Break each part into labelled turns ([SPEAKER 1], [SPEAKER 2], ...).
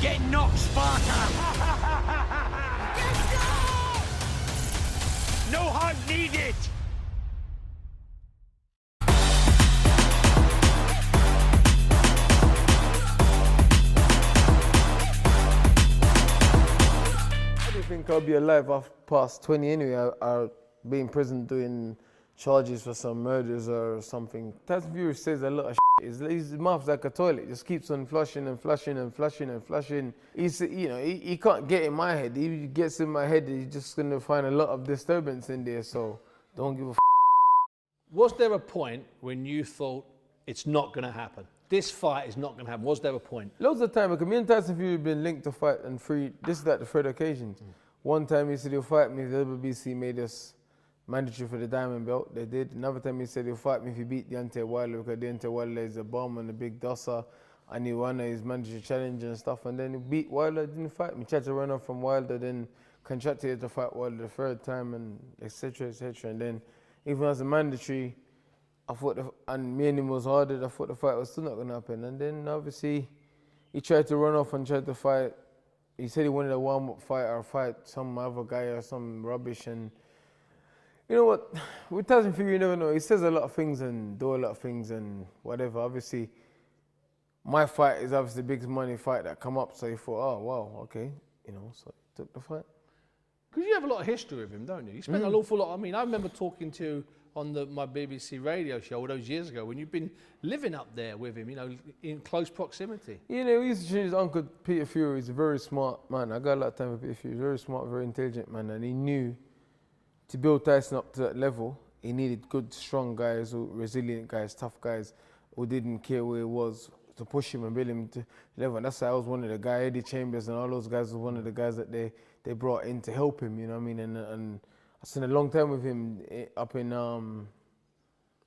[SPEAKER 1] Get knocked, Sparta! No hug needed!
[SPEAKER 2] I don't think I'll be alive after past 20 anyway. I'll be in prison doing charges for some murders or something. Tyson Fury says a lot of shit. His mouth's like a toilet. Just keeps on flushing and flushing and flushing and flushing. He's, you know, he can't get in my head. He gets in my head, he's just gonna find a lot of disturbance in there. So don't give a.
[SPEAKER 3] Was there a point when you thought it's not going to happen? This fight is not going to happen. Was there a point?
[SPEAKER 2] Loads of time, because me and Tyson Fury have been linked to fight and free. This is like the third occasion. One time he said he'll fight me, the WBC made us mandatory for the diamond belt. They did. Another time he said he'll fight me if he beat Deontay Wilder, because Deontay Wilder is a bomb and a big dosser, and he won his mandatory challenge and stuff. And then he beat Wilder, didn't fight me. Tried to run off from Wilder, then contracted to fight Wilder the third time, and etc. etc. And then even as a mandatory, I thought, and me and him was harder, I thought the fight was still not going to happen. And then obviously he tried to run off and tried to fight. He said he wanted a warm-up fight or fight some other guy or some rubbish. And you know what, with Tyson Fury, you never know. He says a lot of things and do a lot of things and whatever. Obviously, my fight is obviously the biggest money fight that come up. So he thought, oh, wow, okay. You know, so he took the fight.
[SPEAKER 3] Because you have a lot of history with him, don't you? You spent an awful lot. I mean, I remember talking to on my BBC radio show all those years ago when you've been living up there with him, you know, in close proximity.
[SPEAKER 2] You know, we used to train his uncle Peter Fury. He's a very smart man. I got a lot of time for Peter Fury. He's a very smart, very intelligent man, and he knew to build Tyson up to that level, he needed good, strong guys, resilient guys, tough guys who didn't care where he was, to push him and build him to level. And that's why I was one of the guys, Eddie Chambers and all those guys was one of the guys that they brought in to help him, you know what I mean? And I spent a long time with him up in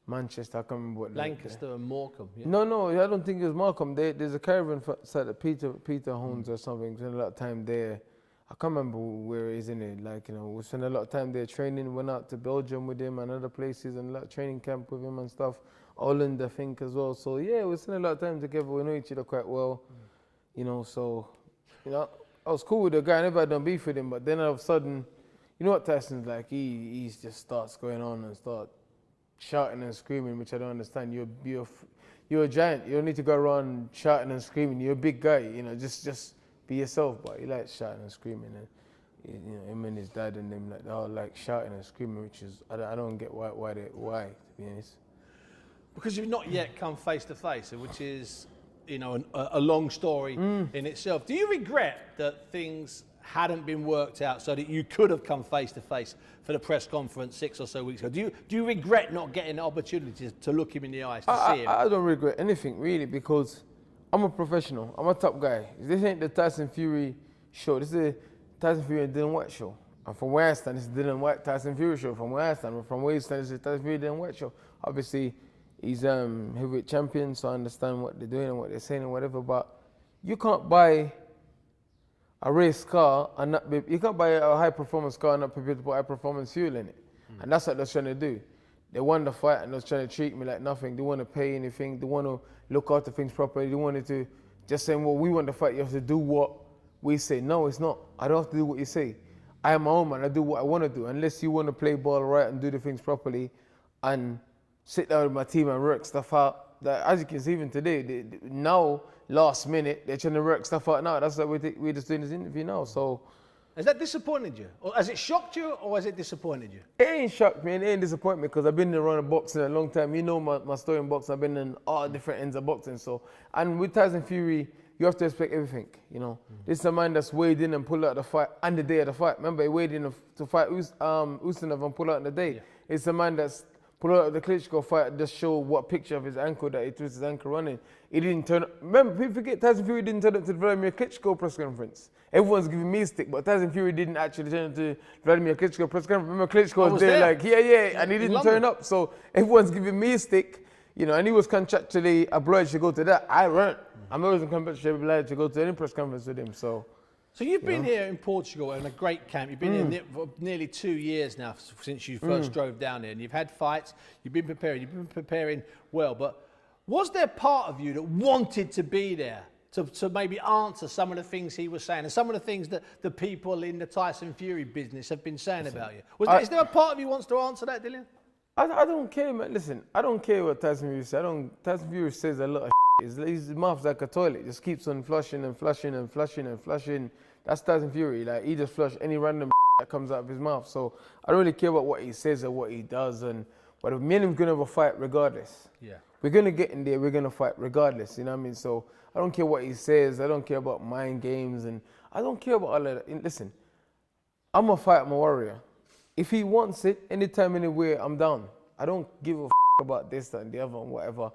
[SPEAKER 2] Manchester. I can't remember what.
[SPEAKER 3] Lancaster and Morecambe. Yeah.
[SPEAKER 2] No, I don't think it was Morecambe. There's a caravan site that Peter owns or something. Spent a lot of time there. I can't remember where it is in it. Like, you know, we spent a lot of time there training. Went out to Belgium with him and other places and a lot of training camp with him and stuff. Holland, I think, as well. So yeah, we spent a lot of time together. We know each other quite well. You know, so you know, I was cool with the guy. I never had done beef with him, but then all of a sudden, you know what Tyson's like? He just starts going on and start shouting and screaming, which I don't understand. You're a giant. You don't need to go around shouting and screaming. You're a big guy. You know, just be yourself. But he likes shouting and screaming, and you know, him and his dad and them like they all like shouting and screaming, which is I don't get why to be honest.
[SPEAKER 3] Because you've not yet come face to face, which is, you know, a long story in itself. Do you regret that things hadn't been worked out so that you could have come face to face for the press conference 6 or so weeks ago? Do you regret not getting the opportunity to look him in the eyes, to see him?
[SPEAKER 2] I don't regret anything really, because I'm a professional. I'm a top guy. This ain't the Tyson Fury show. This is the Tyson Fury and Dillian Whyte show. And from where I stand, this is Dillian Whyte Tyson Fury show. From where I stand, from where you stand, this is the Tyson Fury Dillian Whyte show. Obviously, he's heavyweight champion, so I understand what they're doing and what they're saying and whatever. But you can't buy a race car and not be, you can't buy a high performance car and not prepare to put high performance fuel in it. And that's what they're trying to do. They won the fight and they're trying to treat me like nothing. They want to pay anything. They want to look after things properly. They wanted to just say, well, we want the fight. You have to do what we say. No, it's not. I don't have to do what you say. I am my own man. I do what I want to do. Unless you want to play ball right and do the things properly and sit down with my team and work stuff out. That, as you can see, even today, now, last minute, they're trying to work stuff out now. That's what we're just doing this interview now. So,
[SPEAKER 3] has that disappointed you? Or has it shocked you, or has it disappointed you?
[SPEAKER 2] It ain't shocked me, and it ain't disappointed me, because I've been around boxing a long time. You know my story in boxing. I've been in all different ends of boxing. So, and with Tyson Fury, you have to respect everything, you know. This is a man that's weighed in and pulled out the fight on the day of the fight. Remember, he weighed in to fight Ustinov and pulled out on the day. Yeah. It's a man that's pulled out the Klitschko fight, just show what picture of his ankle that he twisted his ankle running. He didn't turn up. Remember, people forget Tyson Fury didn't turn up to the Vladimir Klitschko press conference. Everyone's giving me a stick, but Tyson Fury didn't actually turn up to Vladimir Klitschko press conference. Remember, Klitschko was there like, yeah, and he didn't turn up. So everyone's giving me a stick, you know, and he was contractually obliged to go to that. I weren't. I'm always contractually obliged to go to any press conference with him. So
[SPEAKER 3] you've been here in Portugal in a great camp. You've been here for nearly 2 years now since you first drove down here, and you've had fights. You've been preparing well. But was there part of you that wanted to be there to maybe answer some of the things he was saying and some of the things that the people in the Tyson Fury business have been saying about you? Is there a part of you who wants to answer that, Dillian?
[SPEAKER 2] I don't care, man. Listen, I don't care what Tyson Fury says. Tyson Fury says a lot of his mouth's like a toilet. Just keeps on flushing and flushing and flushing and flushing. That's Tyson Fury. Like, he just flush any random that comes out of his mouth. So I don't really care about what he says or what he does. But me and him gonna have a fight regardless.
[SPEAKER 3] Yeah.
[SPEAKER 2] We're gonna get in there. We're gonna fight regardless. You know what I mean? So I don't care what he says. I don't care about mind games, and I don't care about all of that. Listen, I'm a fight, I'm a warrior. If he wants it, anytime, anywhere, I'm down. I don't give a about this, that, and the other, and whatever,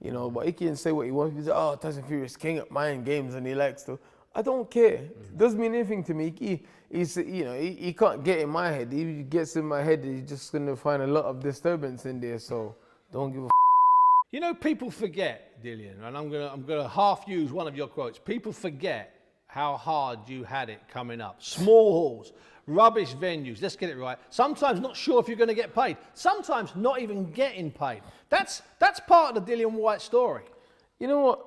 [SPEAKER 2] you know. But he can say what he wants. He says, "Oh, Tyson Fury is king at mind games," and he likes to. I don't care. It doesn't mean anything to me. He can't get in my head. He gets in my head, he's just gonna find a lot of disturbance in there. So don't give a.
[SPEAKER 3] You know, people forget, Dillian, and I'm gonna half use one of your quotes. People forget how hard you had it coming up. Small halls, rubbish venues. Let's get it right. Sometimes not sure if you're going to get paid. Sometimes not even getting paid. That's part of the Dillian Whyte story.
[SPEAKER 2] You know what?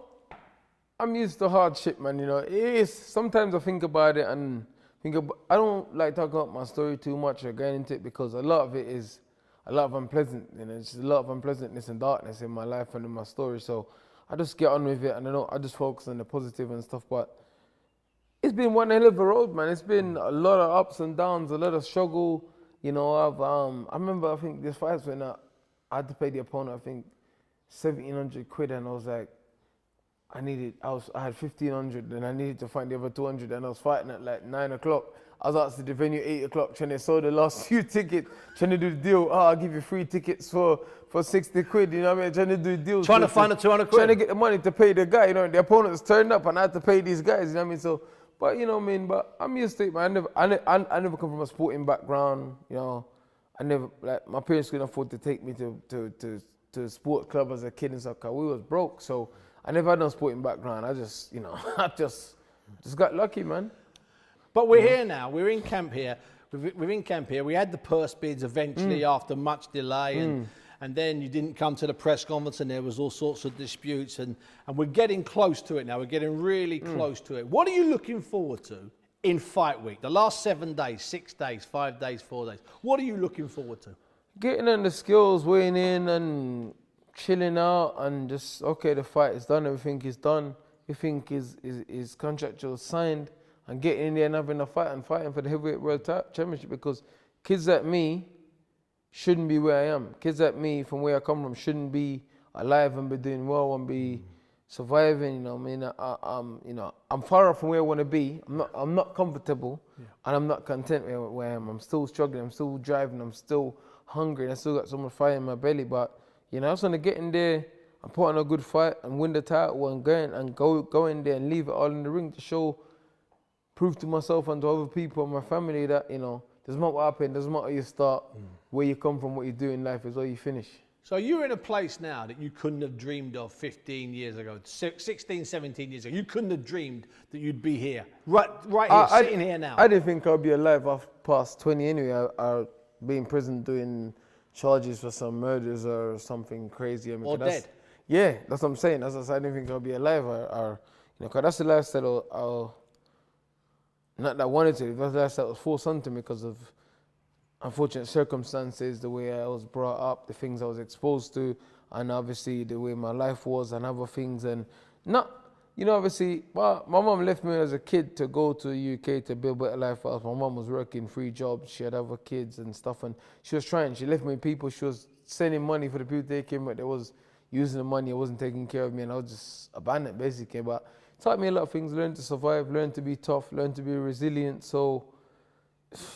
[SPEAKER 2] I'm used to hardship, man. You know, it is. Sometimes I think about it and I don't like talking about my story too much or going into it because a lot of it is a lot of unpleasant. You know, it's a lot of unpleasantness and darkness in my life and in my story. So I just get on with it and I just focus on the positive and stuff. But it's been one hell of a road, man. It's been a lot of ups and downs, a lot of struggle. You know, I remember, I think this fight when I had to pay the opponent, I think 1,700 quid, and I was like, I had 1,500 and I needed to find the other 200, and I was fighting at like 9 o'clock. I was outside the venue 8 o'clock trying to sell the last few tickets, trying to do the deal. Oh, I'll give you 3 tickets for 60 quid, you know what I mean? Trying to do deals.
[SPEAKER 3] Trying to find the 200 quid.
[SPEAKER 2] Trying to get the money to pay the guy, you know, the opponents turned up and I had to pay these guys, you know what I mean? So, but you know what I mean, but I'm used to it, man. I never come from a sporting background, you know. I never, like, my parents couldn't afford to take me to a sport club as a kid and stuff, 'cause we was broke, so I never had no sporting background. I just, you know, I just got lucky, man.
[SPEAKER 3] But we're here now. We're in camp here. We're in camp here. We had the purse bids eventually after much delay, and then you didn't come to the press conference, and there was all sorts of disputes, and we're getting close to it now. We're getting really close to it. What are you looking forward to in fight week? The last 7 days, 6 days, 5 days, 4 days. What are you looking forward to? Getting
[SPEAKER 2] on the skills, weighing in and chilling out, and just, okay, the fight is done, everything is done, everything is contractual signed, and getting in there and having a fight and fighting for the heavyweight world championship, because kids like me shouldn't be where I am. Kids like me, from where I come from, shouldn't be alive and be doing well and be surviving. You know, I mean, you know, I'm far off from where I want to be. I'm not comfortable, and I'm not content where I am. I'm still struggling. I'm still driving. I'm still hungry. And I still got so much fire in my belly. But you know, I just want to get in there and put on a good fight and win the title and go in there and leave it all in the ring to prove to myself and to other people and my family that, you know, doesn't matter what happened, doesn't matter where you start, where you come from, what you do in life is where you finish.
[SPEAKER 3] So you're in a place now that you couldn't have dreamed of 15 years ago, 16, 17 years ago. You couldn't have dreamed that you'd be here, right here, sitting here now.
[SPEAKER 2] I didn't think I'd be alive past 20 anyway. I'd be in prison doing charges for some murders or something crazy. I mean,
[SPEAKER 3] or dead.
[SPEAKER 2] Yeah, that's what I'm saying. That's what I didn't think I'd be alive or you know, 'cause that's the lifestyle not that I wanted to, that's the lifestyle that was forced onto me because of unfortunate circumstances, the way I was brought up, the things I was exposed to, and obviously the way my life was and other things. And not, you know, obviously, well, my mom left me as a kid to go to the UK to build a better life for us. My mom was working 3 jobs, she had other kids and stuff, and she was trying. She left me people, she was sending money for the people taking, but they was using the money, I wasn't taking care of me, and I was just abandoned basically. But it taught me a lot of things, learn to survive, learn to be tough, learn to be resilient. So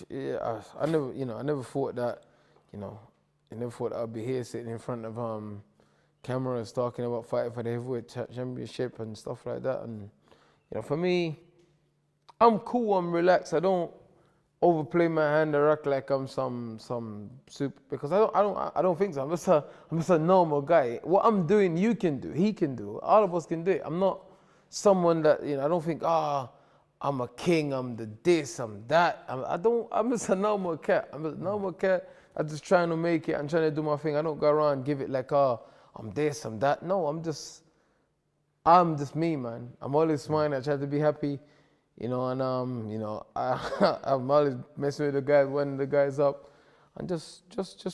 [SPEAKER 2] yeah, I never thought that, you know, I never thought I'd be here sitting in front of cameras talking about fighting for the heavyweight championship and stuff like that. And you know, for me, I'm cool, I'm relaxed. I don't overplay my hand or act like I'm some super, because I don't think so. I'm just a normal guy. What I'm doing, you can do, he can do, all of us can do it. I'm not someone that, you know, I don't think, I'm a king, I'm the this, I'm that. I'm just a normal cat. I'm a normal cat. I'm just trying to make it. I'm trying to do my thing. I don't go around and give it like, I'm this, I'm that. No, I'm just I'm just me, man. I'm always smiling. I try to be happy, you know, and I'm always messing with the guys, when the guys up, and just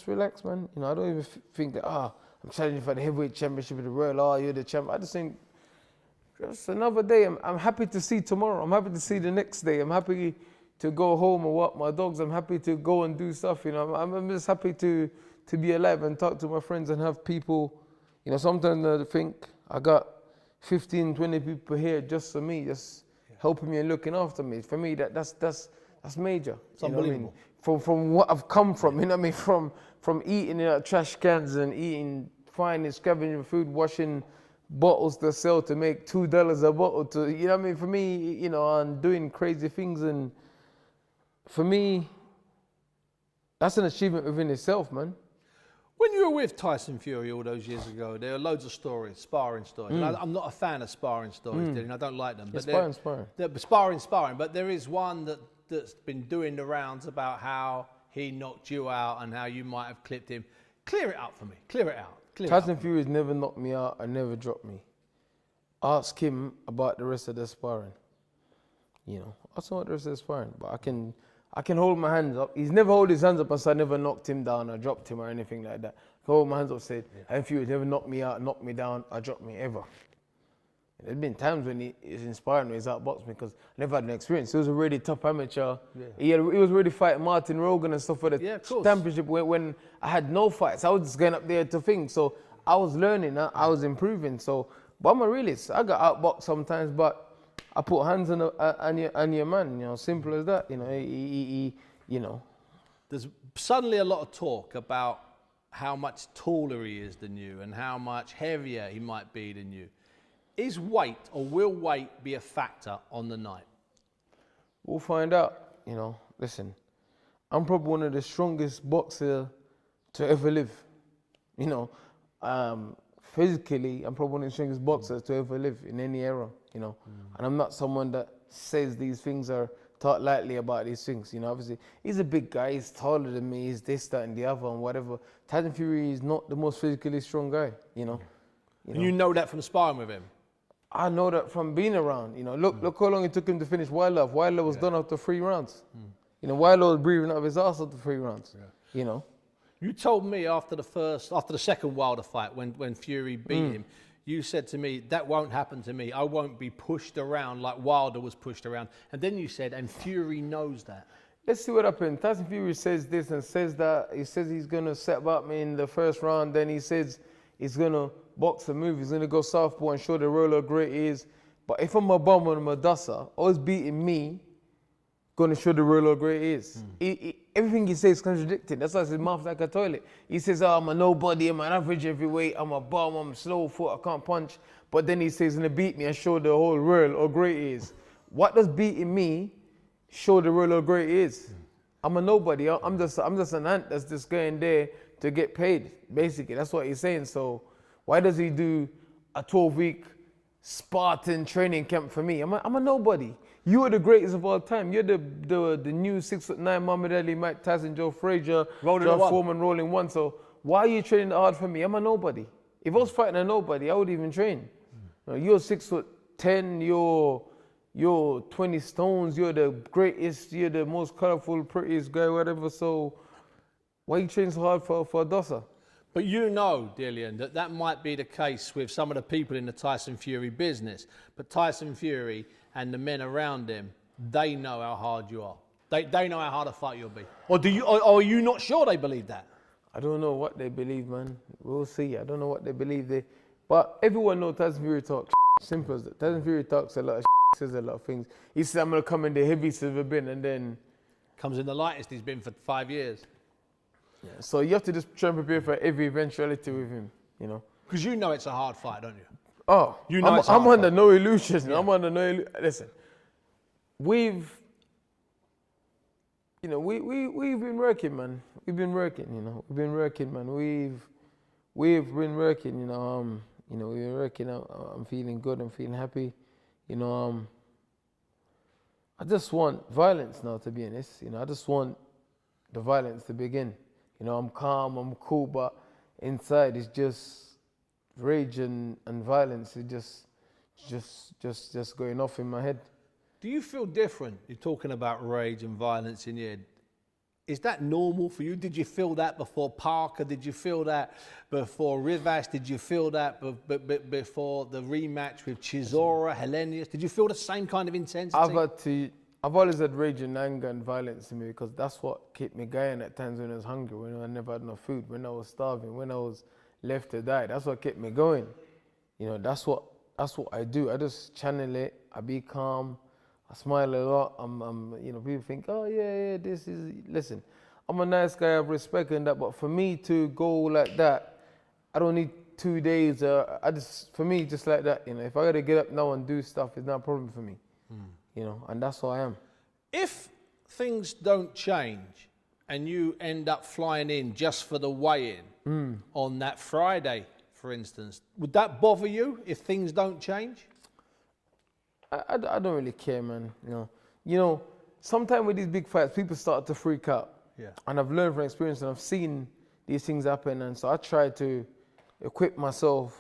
[SPEAKER 2] relax, man. You know, I don't even think that I'm challenging for the heavyweight championship of the world. Oh, you're the champ. I just think just another day. I'm happy to see tomorrow. I'm happy to see the next day. I'm happy to go home and walk my dogs. I'm happy to go and do stuff. You know, I'm just happy to be alive and talk to my friends and have people. You know, sometimes I think I got 15, 20 people here just for me, just helping me and looking after me. For me, that's major.
[SPEAKER 3] It's unbelievable.
[SPEAKER 2] From what I've come from, you know what I mean? From eating trash cans and eating, finding, scavenging food, washing bottles to sell to make $2 a bottle to, you know what I mean? For me, you know, and doing crazy things, and for me, that's an achievement within itself, man.
[SPEAKER 3] When you were with Tyson Fury all those years ago, there are loads of stories, sparring stories. And I'm not a fan of sparring stories, Dillian. I don't like them. But sparring. But there is one that's been doing the rounds about how he knocked you out and how you might have clipped him. Clear it up for me. Clear it out.
[SPEAKER 2] Tyson Fury has never knocked me out and never dropped me. Ask him about the rest of the sparring. You know, ask him about the rest of the sparring. But I can hold my hands up. He's never held his hands up and said I never knocked him down or dropped him or anything like that. I can hold my hands up and said, Tyson Fury never knocked me out, knocked me down, or dropped me ever. There's been times when he is inspiring me, he's outboxed me, because I never had an experience. He was a really tough amateur. Yeah. He was really fighting Martin Rogan and stuff for the championship when I had no fights. I was just going up there to think. So I was learning, I was improving. So, but I'm a realist. I got outboxed sometimes, but I put hands on your man, you know, simple as that. You know, you know.
[SPEAKER 3] There's suddenly a lot of talk about how much taller he is than you and how much heavier he might be than you. Is weight, or will weight be a factor on the night?
[SPEAKER 2] We'll find out, you know. Listen, I'm probably one of the strongest boxers to ever live. You know, physically, I'm probably one of the strongest boxers to ever live in any era, you know. And I'm not someone that says these things or talk lightly about these things, you know. Obviously, he's a big guy, he's taller than me, he's this, that, and the other, and whatever. Tyson Fury is not the most physically strong guy, you know.
[SPEAKER 3] You know that from sparring with him?
[SPEAKER 2] I know that from being around, you know. Look how long it took him to finish Wilder. Wilder was done after 3 rounds. You know, Wilder was breathing out of his ass after 3 rounds, you know.
[SPEAKER 3] You told me after the second Wilder fight, when Fury beat him, you said to me, that won't happen to me. I won't be pushed around like Wilder was pushed around. And then you said, and Fury knows that.
[SPEAKER 2] Let's see what happened. Tyson Fury says this and says that. He says he's going to set about me in the first round. Then he says he's going to box and move. He's going to go southpaw and show the roller great he is. But if I'm a bum and I'm a dusser, always beating me, going to show the roller great he is. Everything he says is contradicting. That's why his mouth's like a toilet. He says, I'm a nobody, I'm an average heavyweight, I'm a bum, I'm slow foot, I can't punch. But then he says he's going to beat me and show the whole world how great he is. What does beating me show the world how great he is? I'm a nobody. I'm just an ant that's just going there to get paid, basically. That's what he's saying. So why does he do a 12-week Spartan training camp for me? I'm a nobody. You are the greatest of all time. You're the new 6'9" Muhammad Ali, Mike Tyson, Joe Frazier, John Foreman rolling one. So why are you training hard for me? I'm a nobody. If I was fighting a nobody, I would even train. You know, you're 6'10", you're 20 stones, you're the greatest, you're the most colorful, prettiest guy, whatever. So why are you training so hard for a dosser?
[SPEAKER 3] But you know, Dillian, that might be the case with some of the people in the Tyson Fury business. But Tyson Fury and the men around him, they know how hard you are. They know how hard a fight you'll be. Or are you not sure they believe that?
[SPEAKER 2] I don't know what they believe, man. We'll see. I don't know what they believe. But everyone knows Tyson Fury talks. Simple as that. Tyson Fury talks a lot of says a lot of things. He says, I'm going to come in the heaviest he's ever been, and then
[SPEAKER 3] comes in the lightest he's been for 5 years.
[SPEAKER 2] Yeah, so you have to just try and prepare for every eventuality with him, you know.
[SPEAKER 3] Because you know it's a hard fight, don't you?
[SPEAKER 2] Oh,
[SPEAKER 3] you know
[SPEAKER 2] I'm under no illusions. Yeah. I'm under no illusions. Listen, we've been working, man. We've been working, you know. We've been working, man. We've been working, you know. We've been working. I'm feeling good. I'm feeling happy, you know. I just want violence now, to be honest. You know, I just want the violence to begin. You know, I'm calm, I'm cool, but inside it's just rage and violence. It's just going off in my head.
[SPEAKER 3] Do you feel different? You're talking about rage and violence in your head. Is that normal for you? Did you feel that before Parker? Did you feel that before Rivas? Did you feel that before the rematch with Chisora, Hellenius? Did you feel the same kind of intensity?
[SPEAKER 2] I've always had rage and anger and violence in me because that's what kept me going at times when I was hungry, when I never had enough food, when I was starving, when I was left to die. That's what kept me going. You know, that's what I do. I just channel it. I be calm. I smile a lot. You know, people think, oh yeah, this is. Listen, I'm a nice guy. I have respect and that. But for me to go like that, I don't need 2 days. For me, just like that. You know, if I gotta get up now and do stuff, it's not a problem for me. You know, and that's who I am.
[SPEAKER 3] If things don't change and you end up flying in just for the weigh-in on that Friday, for instance, would that bother you if things don't change?
[SPEAKER 2] I don't really care, man. You know, sometimes with these big fights, people start to freak out.
[SPEAKER 3] Yeah.
[SPEAKER 2] And I've learned from experience, and I've seen these things happen, and so I try to equip myself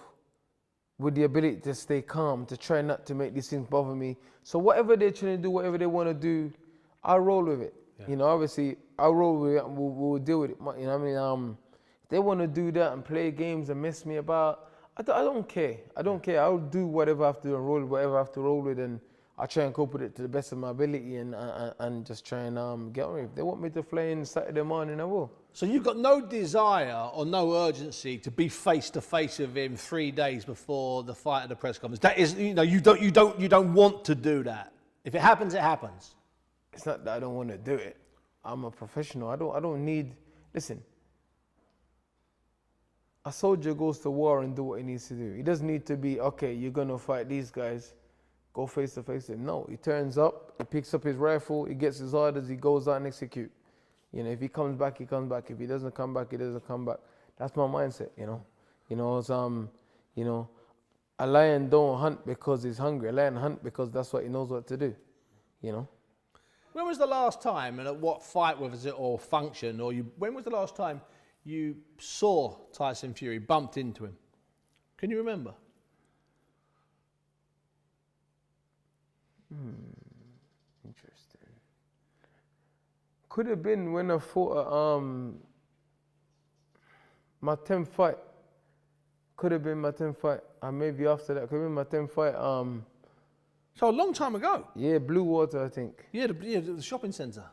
[SPEAKER 2] with the ability to stay calm, to try not to make these things bother me. So whatever they're trying to do, whatever they want to do, I'll roll with it. Yeah. You know, obviously, I'll roll with it and we'll deal with it. You know what I mean? If they want to do that and play games and mess me about, I don't care. I don't care. I'll do whatever I have to do and roll with whatever I have to roll with, and I'll try and cope with it to the best of my ability and just try and get on it. If they want me to fly in Saturday morning, I will.
[SPEAKER 3] So you've got no desire or no urgency to be face to face with him 3 days before the fight at the press conference. That is, you know, you don't want to do that. If it happens, it happens.
[SPEAKER 2] It's not that I don't want to do it. I'm a professional. I don't need. Listen, a soldier goes to war and do what he needs to do. He doesn't need to be, okay, you're gonna fight these guys, go face to face with him. No, he turns up, he picks up his rifle, he gets his orders, he goes out and execute. You know, if he comes back, he comes back. If he doesn't come back, he doesn't come back. That's my mindset, you know. You know, a lion don't hunt because he's hungry. A lion hunt because that's what he knows what to do, you know.
[SPEAKER 3] When was the last time, and at what fight was it, or function, or when was the last time you saw Tyson Fury, bumped into him? Can you remember?
[SPEAKER 2] Interesting. Could have been when I fought my 10th fight. Could have been my 10th fight. And maybe after that, could have been my 10th fight.
[SPEAKER 3] So a long time ago?
[SPEAKER 2] Yeah, Blue Water, I think.
[SPEAKER 3] Yeah, the shopping centre.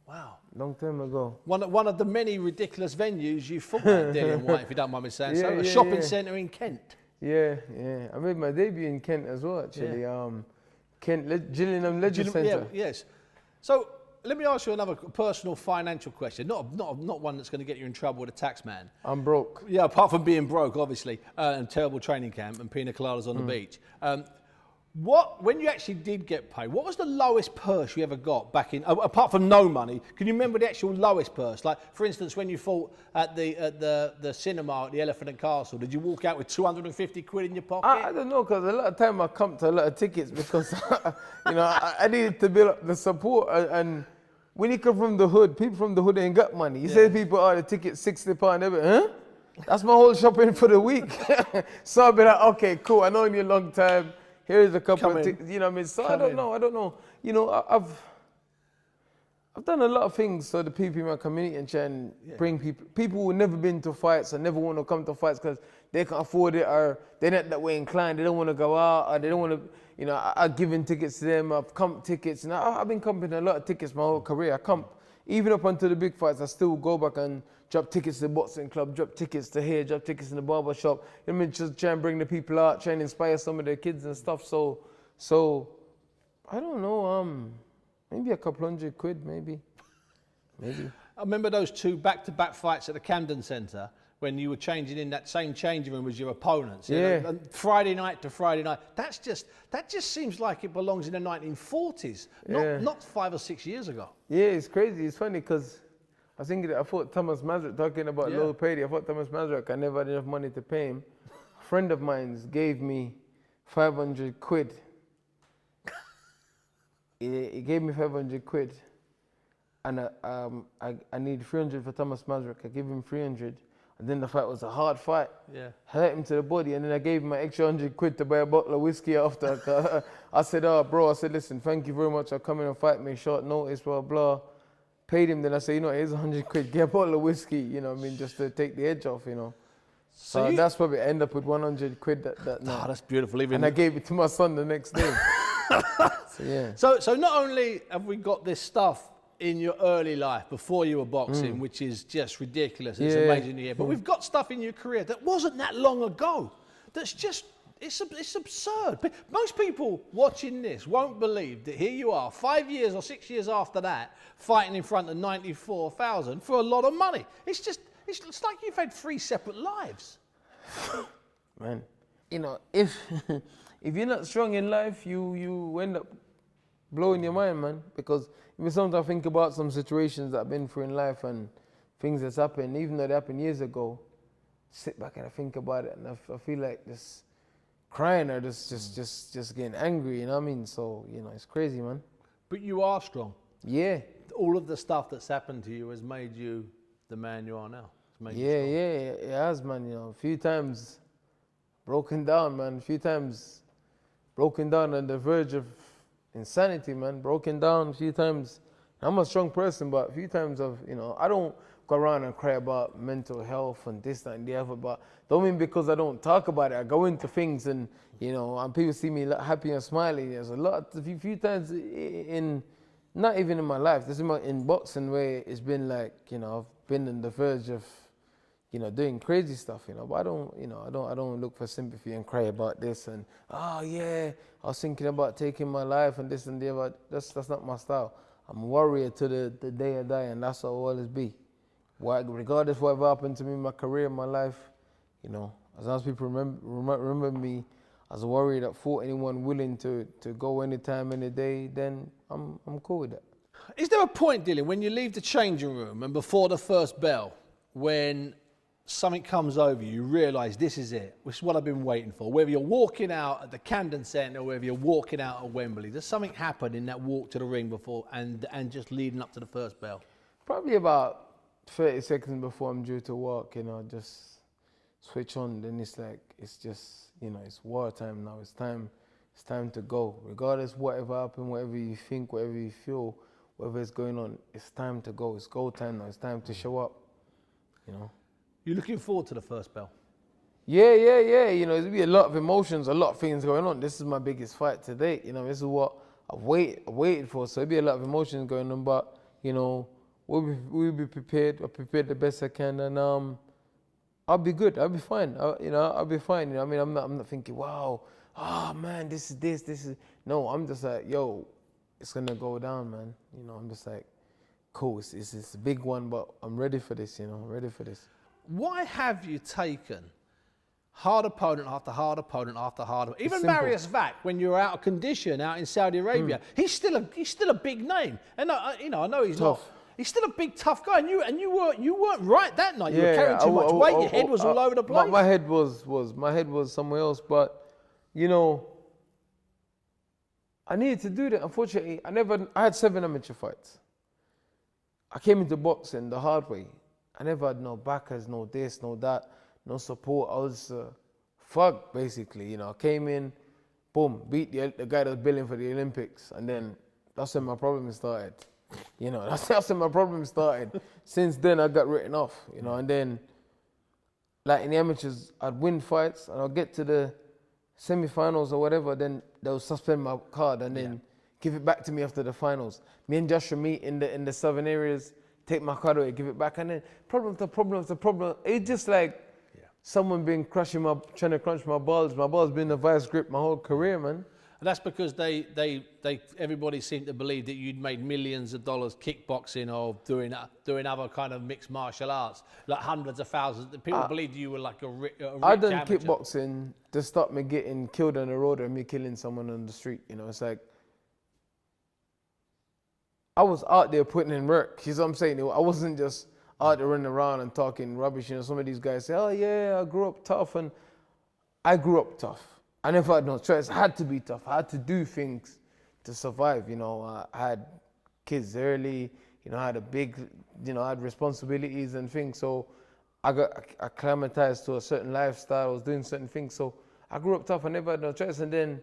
[SPEAKER 3] Wow.
[SPEAKER 2] Long time ago.
[SPEAKER 3] One of the many ridiculous venues you fought at, Dillian Whyte, if you don't mind me saying so. A shopping centre in Kent.
[SPEAKER 2] Yeah. I made my debut in Kent as well, actually. Yeah. Kent, Gillingham Leisure Centre.
[SPEAKER 3] Yeah, yes. So let me ask you another personal financial question. Not one that's going to get you in trouble with a tax man.
[SPEAKER 2] I'm broke.
[SPEAKER 3] Yeah, apart from being broke, obviously, and terrible training camp and pina coladas on the beach. When you actually did get paid, what was the lowest purse you ever got back in, apart from no money? Can you remember the actual lowest purse? Like, for instance, when you fought at the cinema at the Elephant and Castle, did you walk out with 250 quid in your pocket?
[SPEAKER 2] I don't know, because a lot of time I come to a lot of tickets because, you know, I needed to build up the support. And when you come from the hood, people from the hood ain't got money. You say to people, oh, the ticket's £60, huh? That's my whole shopping for the week. So I'll be like, okay, cool, I know you a long time. Here's a couple of tickets, you know what I mean? So I don't know. You know, I've done a lot of things so the people in my community and try and bring people who never been to fights and never want to come to fights because they can't afford it or they're not that way inclined. They don't want to go out or they don't want to, you know, I've given tickets to them. I've comped tickets. And I've been comping a lot of tickets my whole career. I comp, even up until the big fights, I still go back and drop tickets to the boxing club, drop tickets to here, drop tickets in the barber shop. I mean, just try and bring the people out, try and inspire some of their kids and stuff. So I don't know, maybe a couple hundred quid, maybe.
[SPEAKER 3] I remember those two back-to-back fights at the Camden Centre when you were changing in that same changing room as your opponents.
[SPEAKER 2] Yeah.
[SPEAKER 3] And Friday night to Friday night. That just seems like it belongs in the 1940s, not 5 or 6 years ago.
[SPEAKER 2] Yeah, it's crazy. It's funny because I was thinking that I thought Thomas Mazurek, talking about low payday, I thought Thomas Mazurek, I never had enough money to pay him. A friend of mine gave me 500 quid. He gave me 500 quid. And I need 300 for Thomas Mazurek. I gave him 300. And then the fight was a hard fight.
[SPEAKER 3] Yeah.
[SPEAKER 2] Hurt him to the body, and then I gave him an extra £100 to buy a bottle of whiskey after. I said, oh, bro, I said, listen, thank you very much. I'll come in and fight me, short notice, blah, blah. Paid him, then I said, you know, here's £100, get a bottle of whiskey, you know what I mean, just to take the edge off, you know. So that's probably end up with £100 that night.
[SPEAKER 3] Oh, that's beautiful.
[SPEAKER 2] And I gave it to my son the next day. So, yeah.
[SPEAKER 3] So not only have we got this stuff in your early life before you were boxing, which is just ridiculous, it's amazing to hear, but we've got stuff in your career that wasn't that long ago. That's just, it's absurd. Most people watching this won't believe that here you are, 5 years or 6 years after that, fighting in front of 94,000 for a lot of money. It's just, it's like you've had 3 separate lives.
[SPEAKER 2] Man, you know, if you're not strong in life, you end up blowing your mind, man. Because even sometimes I think about some situations that I've been through in life and things that's happened, even though they happened years ago, sit back and I think about it, and I feel like just crying or just getting angry, you know what I mean? So, you know, it's crazy, man.
[SPEAKER 3] But you are strong.
[SPEAKER 2] Yeah.
[SPEAKER 3] All of the stuff that's happened to you has made you the man you are now.
[SPEAKER 2] Yeah, it has, man. You know, a few times broken down, man. A few times broken down on the verge of insanity, man. Broken down a few times. I'm a strong person, but a few times you know, I don't go around and cry about mental health and this, that, and the other, but don't mean because I don't talk about it. I go into things and, you know, and people see me happy and smiling. There's a few times in, not even in my life, this is in boxing where it's been like, you know, I've been on the verge of, you know, doing crazy stuff, you know, but I don't look for sympathy and cry about this and, oh yeah, I was thinking about taking my life and this and the other. That's not my style. I'm a warrior to the day I die, and that's how I'll always be. Regardless of whatever happened to me in my career, in my life, you know, as long as people remember me as a warrior that fought anyone willing to go anytime, any day, then I'm cool with that.
[SPEAKER 3] Is there a point, Dillian, when you leave the changing room and before the first bell, when something comes over you, you realise this is it, this is what I've been waiting for, whether you're walking out at the Camden Centre or whether you're walking out at Wembley, does something happen in that walk to the ring before and just leading up to the first bell?
[SPEAKER 2] Probably about 30 seconds before I'm due to walk, you know, just switch on, then it's like, it's just, you know, it's wartime now, it's time to go. Regardless whatever happened, whatever you think, whatever you feel, whatever is going on, it's time to go, it's go time now, it's time to show up, you know.
[SPEAKER 3] You looking forward to the first bell?
[SPEAKER 2] Yeah, you know, there'll be a lot of emotions, a lot of things going on. This is my biggest fight to date, you know, this is what I've waited for, so there'll be a lot of emotions going on, but, you know, we'll be prepared. I'll prepare the best I can, and I'll be good. I'll be fine. I'll be fine. You know, I mean, I'm not thinking, wow, oh man, this is. No, I'm just like, yo, it's gonna go down, man. You know, I'm just like, cool. It's a big one, but I'm ready for this. You know, I'm ready for this.
[SPEAKER 3] Why have you taken hard opponent after hard opponent after hard opponent? Even Marius Vac, when you were out of condition out in Saudi Arabia, he's still a big name, and I know he's tough. Not. He's still a big, tough guy, and you weren't right that night. You were carrying too much weight. Your head was all over the place.
[SPEAKER 2] My head was somewhere else, but you know, I needed to do that. Unfortunately, I had 7 amateur fights. I came into boxing the hard way. I never had no backers, no this, no that, no support. I was fucked basically. You know, I came in, boom, beat the guy that was billing for the Olympics, and then that's when my problem started. You know, that's when my problem started. Since then, I got written off, you know, and then, like in the amateurs, I'd win fights, and I'd get to the semi-finals or whatever, then they'll suspend my card, and then give it back to me after the finals. Me and Joshua meet in the southern areas, take my card away, give it back, and then problem after problem. It's just like someone been trying to crunch my balls. My balls been in a vice grip my whole career, man.
[SPEAKER 3] And that's because everybody seemed to believe that you'd made millions of dollars kickboxing or doing other kind of mixed martial arts, like hundreds of thousands. People believed you were like a rich
[SPEAKER 2] I done
[SPEAKER 3] amateur.
[SPEAKER 2] Kickboxing to stop me getting killed on the road or me killing someone on the street. You know, it's like I was out there putting in work. You know what I'm saying? I wasn't just out there running around and talking rubbish. You know, some of these guys say, "Oh yeah, I grew up tough," and I grew up tough. I never had no choice. I had to be tough. I had to do things to survive. You know, I had kids early. You know, I had I had responsibilities and things. So I got acclimatized to a certain lifestyle. I was doing certain things. So I grew up tough. I never had no choice. And then,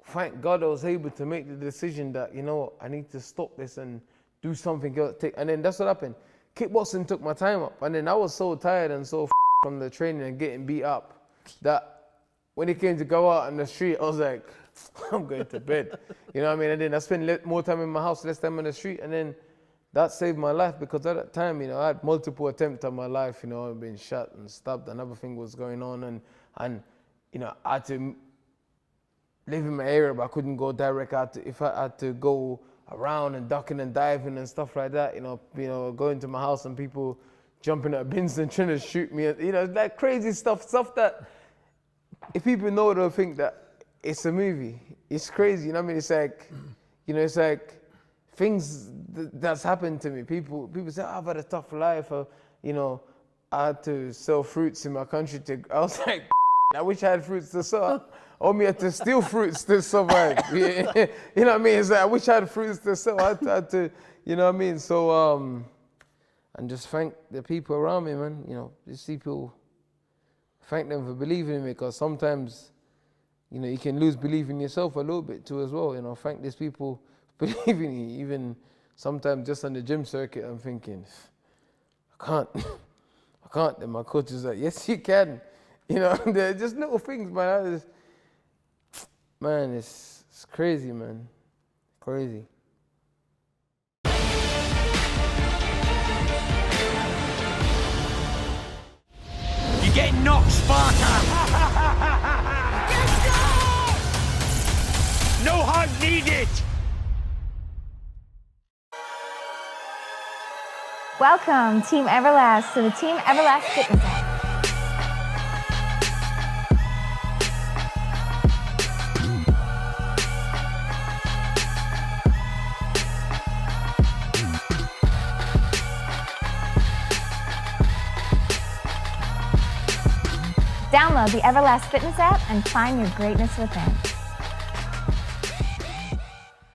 [SPEAKER 2] thank God, I was able to make the decision that, you know, I need to stop this and do something else. And then that's what happened. Kickboxing took my time up. And then I was so tired and so from the training and getting beat up that when it came to go out on the street, I was like, I'm going to bed. You know what I mean? And then I spent more time in my house, less time on the street. And then that saved my life because at that time, you know, I had multiple attempts on my life. You know, I'd been shot and stabbed and everything was going on. And you know, I had to live in my area, but I couldn't go direct. If I had to go around and ducking and diving and stuff like that, you know, going to my house and people jumping at bins and trying to shoot me. You know, like crazy stuff that if people know, they'll think that it's a movie. It's crazy, you know what I mean? It's like, you know, it's like things that's happened to me. People say, oh, I've had a tough life. You know, I had to sell fruits in my country I was like, I wish I had fruits to sell. Or me had to steal fruits to survive. You know what I mean? It's like, I wish I had fruits to sell. I had to, you know what I mean? So, and just thank the people around me, man. You know, these people, thank them for believing in me, because sometimes, you know, you can lose belief in yourself a little bit too as well. You know, thank these people for believing in you. Even sometimes just on the gym circuit, I'm thinking, I can't. Then my coach is like, yes, you can. You know, they're just little things, man. Man, it's crazy, man. Crazy.
[SPEAKER 1] You get knocked, Sparta! No hug needed!
[SPEAKER 4] Welcome, Team Everlast, to the Team Everlast Fitness app. Download the Everlast Fitness app and find your greatness within.